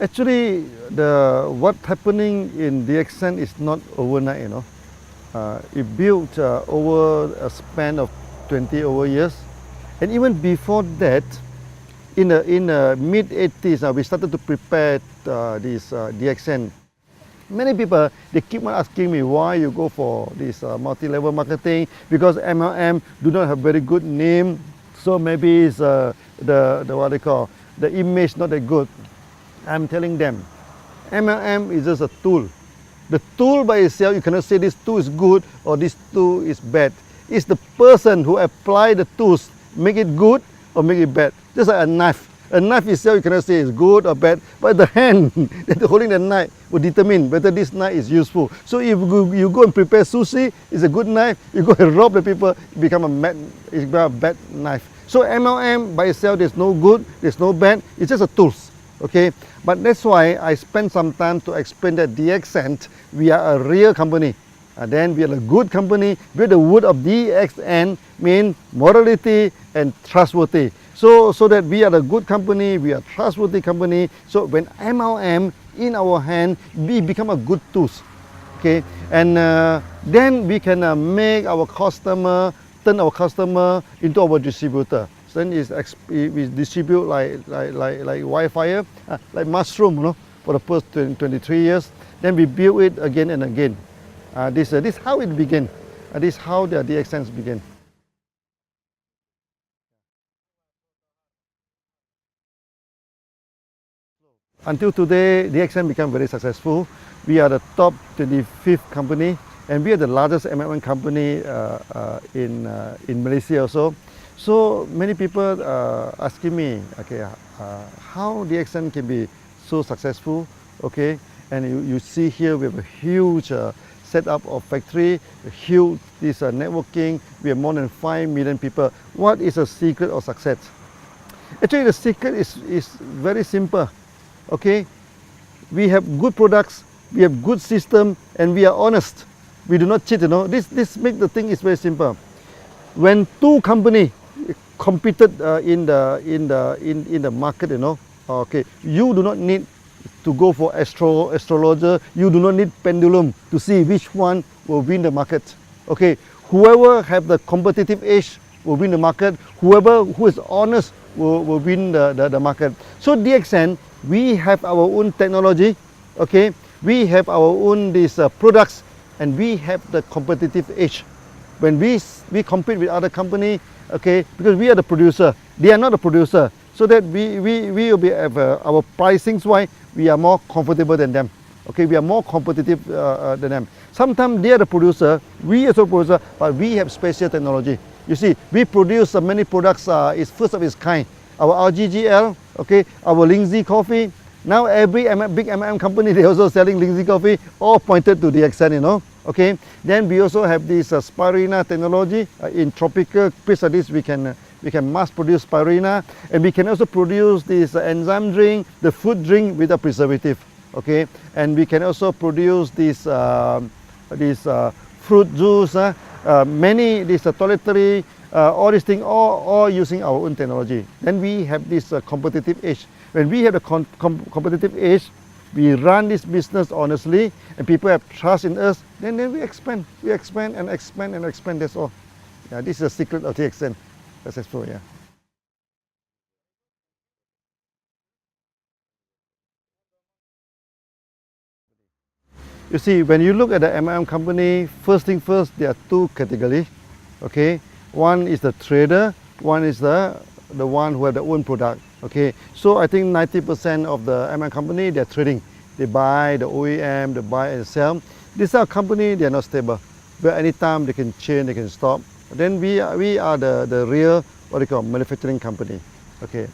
Actually, what happening in DXN is not overnight, you know. It built over a span of 20 over years. And even before that, in the mid 80s, we started to prepare this DXN. Many people, they keep on asking me why you go for this multi-level marketing, because MLM do not have very good name, so maybe it's the what they call, the image not that good. I'm telling them, MLM is just a tool. The tool by itself, you cannot say this tool is good or this tool is bad. It's the person who apply the tools, make it good or make it bad. Just like a knife. A knife itself, you cannot say it's good or bad, but the hand that holding the knife will determine whether this knife is useful. So if you go and prepare sushi, it's a good knife. You go and rob the people, it become a bad knife. So MLM by itself, there's no good, there's no bad. It's just a tools. Okay, but that's why I spent some time to explain that DXN, we are a real company. Then we are a good company. With the word of DXN mean morality and trustworthy. So that we are a good company, we are a trustworthy company. So when MLM in our hand, we become a good tools. Okay, and then we can make our customer, turn our customer into our distributor. Then we distribute like Wi-Fi, like mushroom, you know, for the first 23 years. Then we build it again and again. This is how it began. This is how the DXNs began. Until today, DXN became very successful. We are the top 25th company, and we are the largest MLM company in Malaysia also. So many people asking me, okay, how DXN can be so successful, okay? And you see here we have a huge setup of factory, a huge networking. We have more than 5 million people. What is the secret of success? Actually, the secret is very simple, okay? We have good products, we have good system, and we are honest. We do not cheat, you know. This make the thing is very simple. When two companies competed in the market, you know, okay, you do not need to go for astrologer, you do not need pendulum to see which one will win the market. Okay, whoever have the competitive edge will win the market, whoever who is honest will win the market. So DXN, we have our own technology, okay, we have our own these products, and we have the competitive edge. When we compete with other company, okay, because we are the producer, they are not the producer, so that we will be our pricings wise, we are more comfortable than them. Okay, we are more competitive than them. Sometimes they are the producer, we are the producer, but we have special technology. You see, we produce many products, is first of its kind. Our RGGL, okay, our Lindsay coffee. Now every big MLM company, they also selling Lindsay coffee, all pointed to DXN, you know. Okay, then we also have this spirulina technology. In tropical place like this, we can mass produce spirulina, and we can also produce this enzyme drink, the food drink without preservative. Okay, and we can also produce this fruit juice, many this toiletry, all these things, all using our own technology. Then we have this competitive edge. When we have a competitive edge, we run this business honestly, and people have trust in us, then we expand. We expand and expand and expand, that's all. Yeah, this is the secret of DXN. Successful, yeah. You see, when you look at the MLM company, first thing first, there are two categories, okay? One is the trader, one is the one who have their own product. Okay, so I think 90% of the MLM company, they're trading. They buy the OEM, they buy and sell. These are company, they are not stable. But anytime they can change, they can stop. Then we are the real, what they call, manufacturing company. Okay.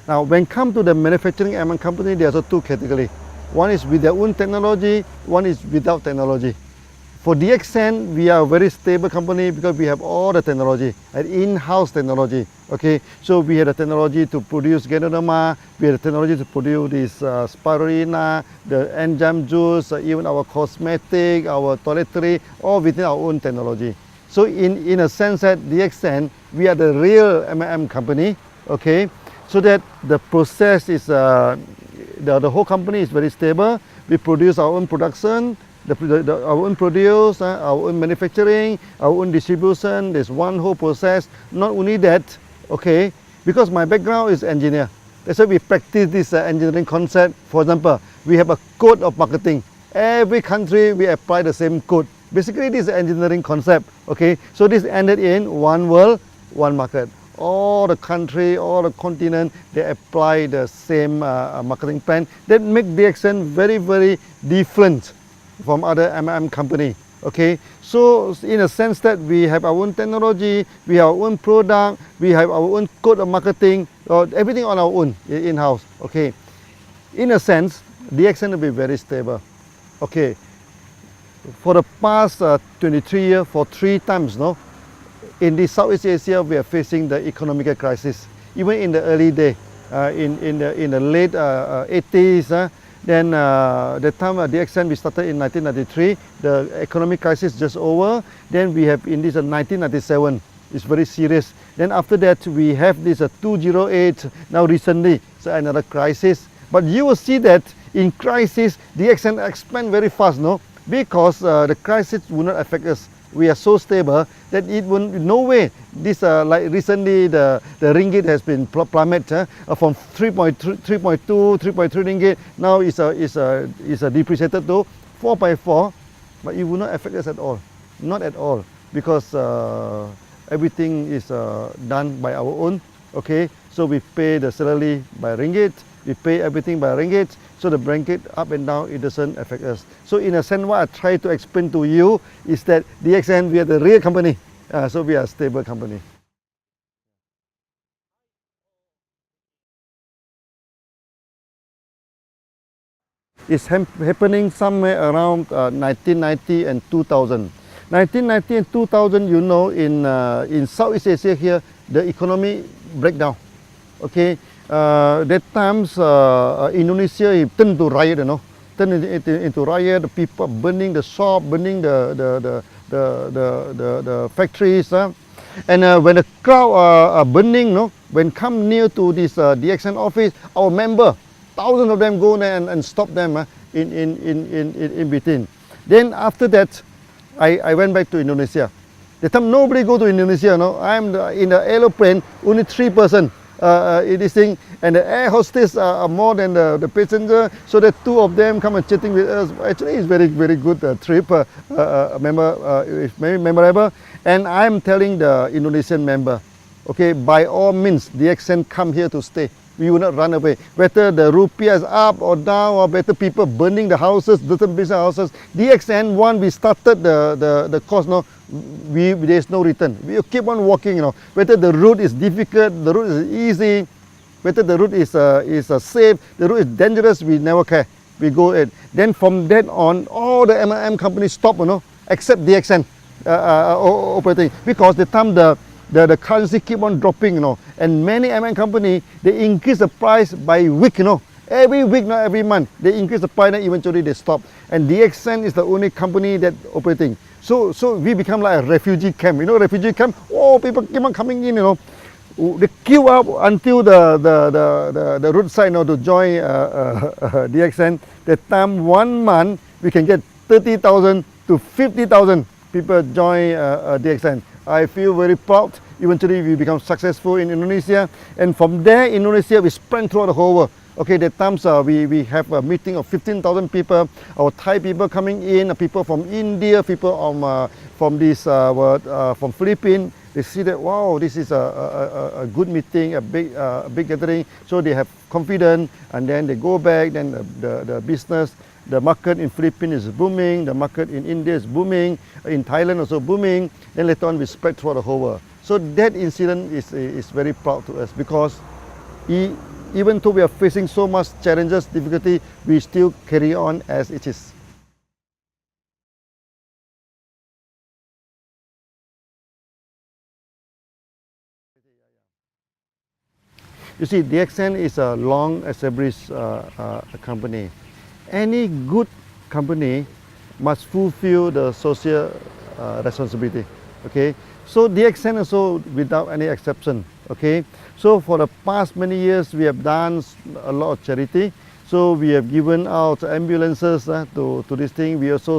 Now, when it comes to the manufacturing MLM company, there's also two categories. One is with their own technology, one is without technology. For DXN, we are a very stable company because we have all the technology, an in-house technology. Okay, so we have the technology to produce Ganoderma, we have the technology to produce this spirulina, the enzyme juice, even our cosmetic, our toiletry, all within our own technology. So in a sense that DXN, we are the real MLM company. Okay, so that the process is the whole company is very stable. We produce our own production, our own produce, our own manufacturing, our own distribution. There's one whole process. Not only that, okay, because my background is engineer. That's why we practice this engineering concept. For example, we have a code of marketing. Every country we apply the same code. Basically, this is engineering concept. Okay, so this ended in one world, one market. All the country, all the continent, they apply the same marketing plan. That make DXN very, very different from other company. Okay, so in a sense that we have our own technology, we have our own product, we have our own code of marketing, everything on our own in-house. Okay, in a sense, DXN will be very stable. Okay, for the past 23 years, for 3 times, no, in the Southeast Asia, we are facing the economic crisis. Even in the early day, in the late 80s, then the time DXN we started in 1993, the economic crisis just over. Then we have in this 1997, it's very serious. Then after that we have this 2008. Now recently, so another crisis. But you will see that in crisis, DXN expand very fast, no, because the crisis will not affect us. We are so stable that it will no way. This like recently the ringgit has been plummeted from 3.2, 3.3 ringgit. Now is depreciated to 4.4, but it will not affect us at all, not at all, because everything is done by our own. Okay, so we pay the salary by ringgit. We pay everything by ringgit, so the ringgit up and down, it doesn't affect us. So in a sense, what I try to explain to you is that DXN, we are the real company, so we are a stable company. It's happening somewhere around 1990 and 2000. 1990 and 2000, you know, in Southeast Asia here, the economy breakdown. Okay. That times Indonesia turned to riot, you know, turned into riot. The people burning the shop, burning the factories, and when the crowd are burning, no, when come near to this DXN office, our member, thousands of them go there and stop them in between. Then after that, I went back to Indonesia. The time nobody go to Indonesia, no, I'm in the aeroplane, only 3 persons. In this thing, and the air hostess are more than the passenger, so the 2 of them come and chatting with us. Actually, it's very, very good trip, it's very memorable. And I'm telling the Indonesian member, okay, by all means, DXN come here to stay. We will not run away. Whether the rupiah is up or down, or better people burning the houses, different business houses. DXN, one, we started the course, no, there's no return. We keep on walking, you know. Whether the route is difficult, the route is easy, whether the route is safe, the route is dangerous, we never care. We go ahead. Then from that on, all the MLM companies stop, you know, except DXN operating, because the time the currency keep on dropping, you know, and many MLM company, they increase the price by week, you know. Every week, not every month, they increase the price and eventually they stop. And DXN is the only company that operating. So we become like a refugee camp, you know, refugee camp. Oh, people keep on coming in, you know. They queue up until the roadside, you know, to join DXN. That time, 1 month, we can get 30,000 to 50,000 people join DXN. I feel very proud. Eventually, we become successful in Indonesia, and from there, Indonesia, we spread throughout the whole world. Okay, that times we have a meeting of 15,000 people. Our Thai people coming in, people from India, people from Philippines. They see that, wow, this is a good meeting, a big gathering. So they have confidence, and then they go back. Then the business, the market in Philippines is booming. The market in India is booming. In Thailand also booming. Then later on, we spread throughout the whole world. So that incident is very proud to us, because even though we are facing so much challenges, difficulty, we still carry on as it is. You see, DXN is a long established company. Any good company must fulfill the social responsibility. Okay, so DXN also without any exception. Okay, so for the past many years we have done a lot of charity. So we have given out ambulances to this thing. We also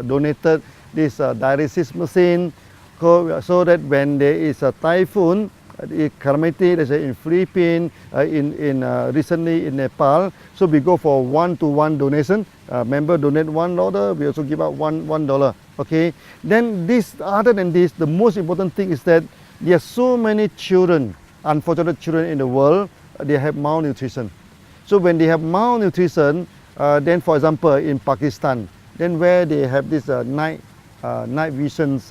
donated this dialysis machine so that when there is a typhoon, calamity, let's say in Philippines, recently in Nepal, so we go for one-to-one donation. Member donate $1, we also give out $1. Okay. Then this, other than this, the most important thing is that there are so many children, unfortunate children in the world, they have malnutrition. So when they have malnutrition, then for example in Pakistan, then where they have this night visions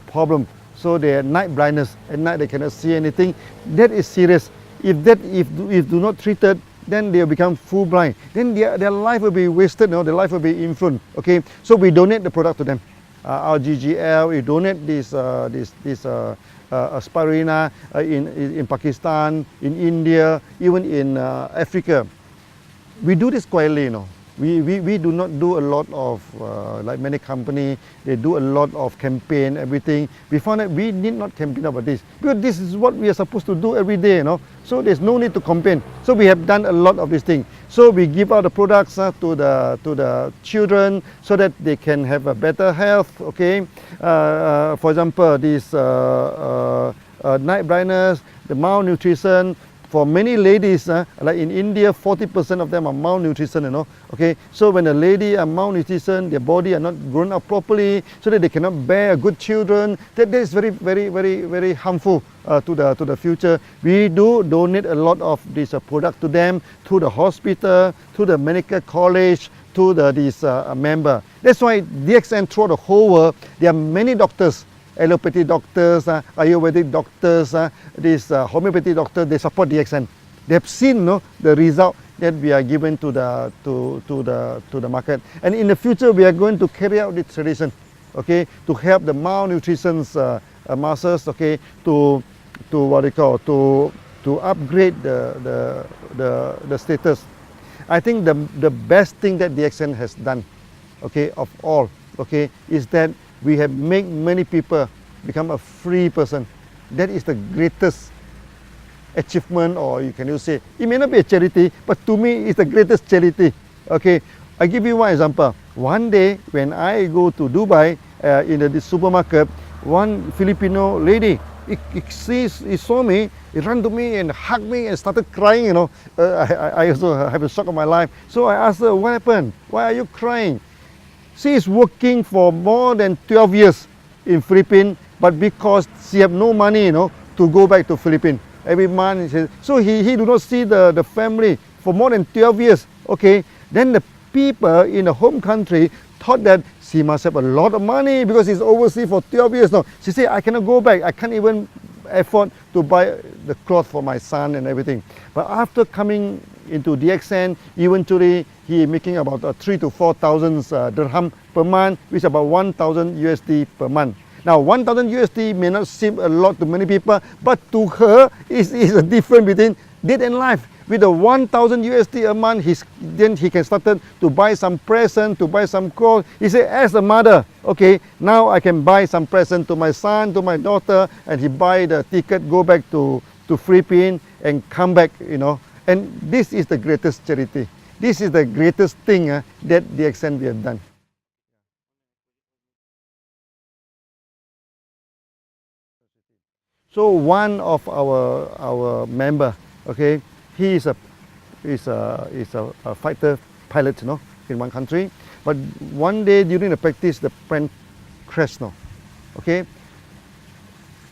problem, so they have night blindness, at night they cannot see anything, that is serious. If do not treated, then they will become full blind. Then their life will be wasted, their life will be influenced. Okay, so we donate the product to them. Our GGL, we donate this spirulina in Pakistan, in India, even in Africa. We do this quietly, We do not do a lot of, like many companies, they do a lot of campaign, everything. We found that we need not campaign about this, because this is what we are supposed to do every day, So there's no need to campaign. So we have done a lot of these things. So we give out the products to the children so that they can have a better health, okay? For example, this night blindness, the malnutrition. For many ladies, like in India, 40% of them are malnutrition, Okay, so when a lady are malnutrition, their body are not grown up properly, so that they cannot bear good children. That is very, very, very, very harmful to the future. We do donate a lot of this product to them, to the hospital, to the medical college, to this member. That's why DXN throughout the whole world, there are many doctors. Allopathy doctors, Ayurvedic doctors, this homeopathy doctors, they support DXN. They have seen the result that we are given to the market. And in the future, we are going to carry out this tradition, okay, to help the malnutrition masses, okay, to what they call, to upgrade the status. I think the best thing that DXN has done, okay, of all, okay, is that we have made many people become a free person. That is the greatest achievement, or you can say, it may not be a charity, but to me it's the greatest charity. Okay, I give you one example. One day when I go to Dubai, in the supermarket, one Filipino lady, he saw me, he ran to me and hugged me and started crying, I also have a shock of my life. So I asked her, what happened? Why are you crying? She is working for more than 12 years in Philippines, but because she have no money, to go back to Philippines every month. So he do not see the family for more than 12 years. Okay, then the people in the home country thought that she must have a lot of money because she's overseas for 12 years now. She said, I cannot go back. I can't even afford to buy the cloth for my son and everything. But after coming into DXN, eventually he is making about 3,000 to 4,000 dirham per month, which is about 1,000 USD per month. Now 1,000 USD may not seem a lot to many people, but to her is a difference between death and life. With the 1,000 USD a month, then he can start to buy some present, to buy some clothes. He said, as a mother, okay, now I can buy some present to my son, to my daughter, and he buy the ticket, go back to Philippines and come back, And this is the greatest charity. This is the greatest thing that DXN we have done. So one of our member, okay, he is a fighter pilot, in one country. But one day during the practice, the plane crashed, okay.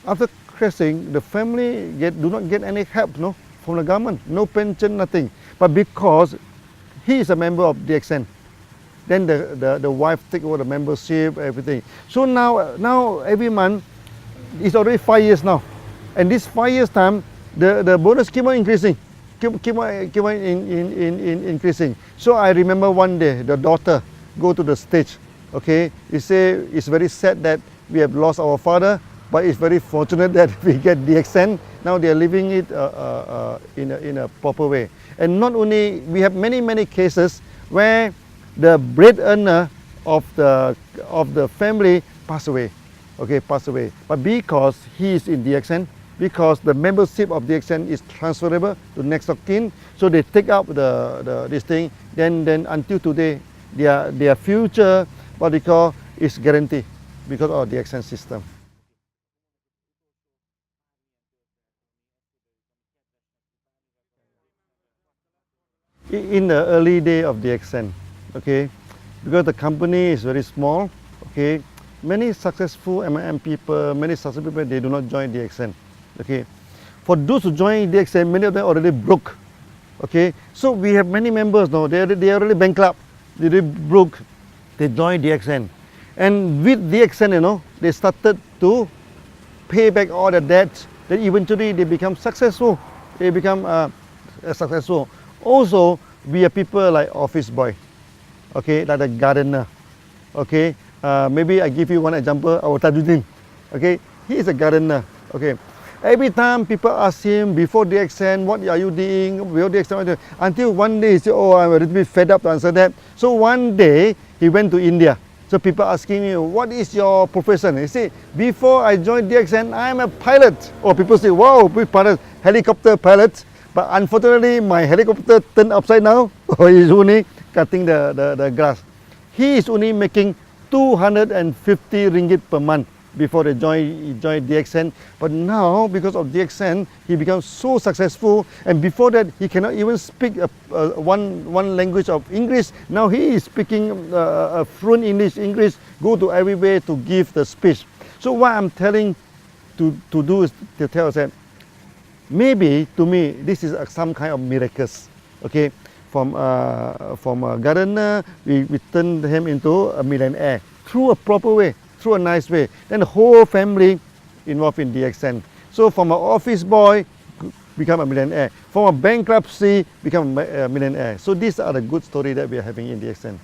After crashing, the family do not get any help, from the government, no pension, nothing. But because he is a member of DXN, then the wife take over the membership, everything. So now every month, it's already 5 years now, and this 5 years time, the bonus keep on increasing, keep on increasing. So I remember one day the daughter go to the stage, okay. He say it's very sad that we have lost our father, but it's very fortunate that we get DXN. Now they are living it in a proper way. And not only, we have many cases where the breadwinner of the family pass away, okay, pass away. But because he is in DXN, because the membership of DXN is transferable to next of kin. So they take up this thing. Then until today, their future, what they call, is guaranteed because of DXN system. In the early day of DXN, okay, because the company is very small, okay, many successful MLM people, many successful people, they do not join DXN, okay. For those who join DXN, many of them already broke, okay. So we have many members now, they are already bankrupt, they already broke, they join DXN. And with DXN, you know, they started to pay back all the debts, then eventually they become successful, they become successful. Also, we are people like office boy, okay, like the gardener, okay. Maybe I give you one example, our Tajuddin, okay, he is a gardener, okay. Every time people ask him before DXN, what are you doing, before DXN, what are you doing? Until one day he said, oh, I'm a little bit fed up to answer that. So one day he went to India. So people asking me, what is your profession? He said, before I joined DXN, I'm a pilot. Or people say, wow, big pilot, helicopter pilot. But unfortunately, my helicopter turned upside down. Or he's only cutting the grass. He is only making 250 ringgit per month before they joined DXN. But now, because of DXN, he becomes so successful. And before that, he cannot even speak one language of English. Now he is speaking fluent English, go to everywhere to give the speech. So what I'm telling to do is to tell us that maybe, to me, this is some kind of miracles, okay? From a gardener, we turned him into a millionaire through a proper way, through a nice way. Then the whole family involved in DXN. So from an office boy, become a millionaire. From a bankruptcy, become a millionaire. So these are the good stories that we are having in DXN.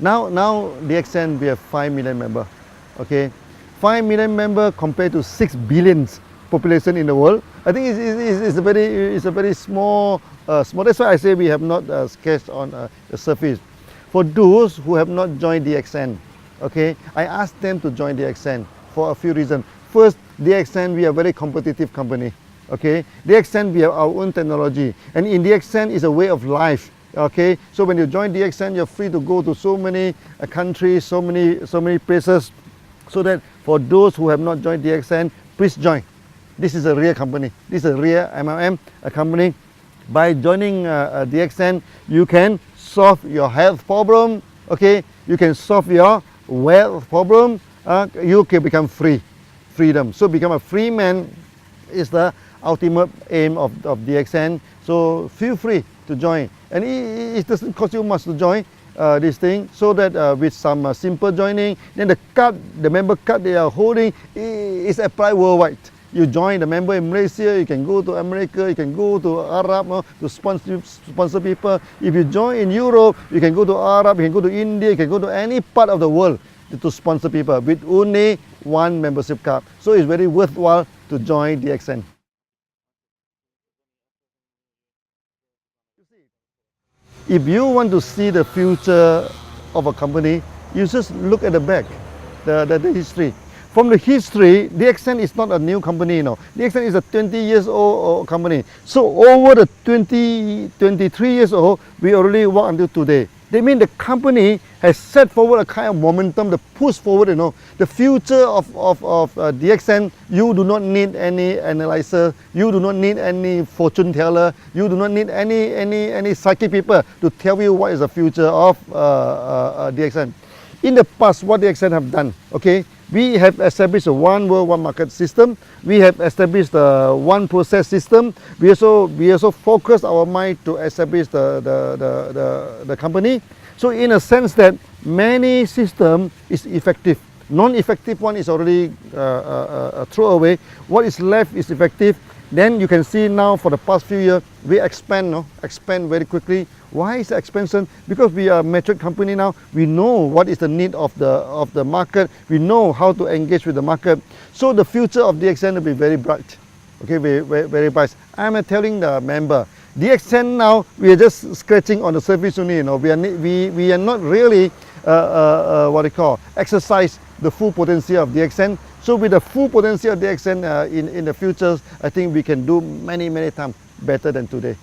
Now DXN, we have 5 million members, okay? 5 million members compared to 6 billion population in the world. I think it's a very small, that's why I say we have not sketched on the surface. For those who have not joined DXN, okay, I asked them to join DXN for a few reasons. First, DXN, we are a very competitive company, okay? DXN, we have our own technology, and in DXN is a way of life. Okay, so when you join DXN, you're free to go to so many countries, so many places. So that for those who have not joined DXN, please join. This is a real company. This is a real MLM company. By joining DXN, you can solve your health problem. Okay, you can solve your wealth problem. You can become freedom. So become a free man is the ultimate aim of DXN. So feel free to join, and it doesn't cost you much to join this thing. So that with some simple joining, then the member card they are holding is applied worldwide. You join the member in Malaysia, you can go to America, you can go to Arab to sponsor people. If you join in Europe, you can go to Arab, you can go to India, you can go to any part of the world to sponsor people with only one membership card. So it's very worthwhile to join DXN. If you want to see the future of a company, you just look at the back, the history. From the history, DXN is not a new company, DXN is a 20 years old company. So over the 23 years old, we already work until today. They mean the company has set forward a kind of momentum, the push forward, the future of DXN. You do not need any analyzer, you do not need any fortune teller, you do not need any psychic people to tell you what is the future of DXN. In the past, what DXN have done, okay, we have established a one world, one market system. We have established a one process system. We also focused our mind to establish the company. So in a sense that many system is effective. Non-effective one is already thrown away. What is left is effective. Then you can see now for the past few years, we expand very quickly. Why is the expansion? Because we are a mature company now. We know what is the need of the market. We know how to engage with the market. So the future of DXN will be very bright. Okay, very bright. I'm telling the member, DXN now, we are just scratching on the surface only. We are not really what do you call, exercise the full potential of DXN. So with the full potential of DXN in the future, I think we can do many times better than today.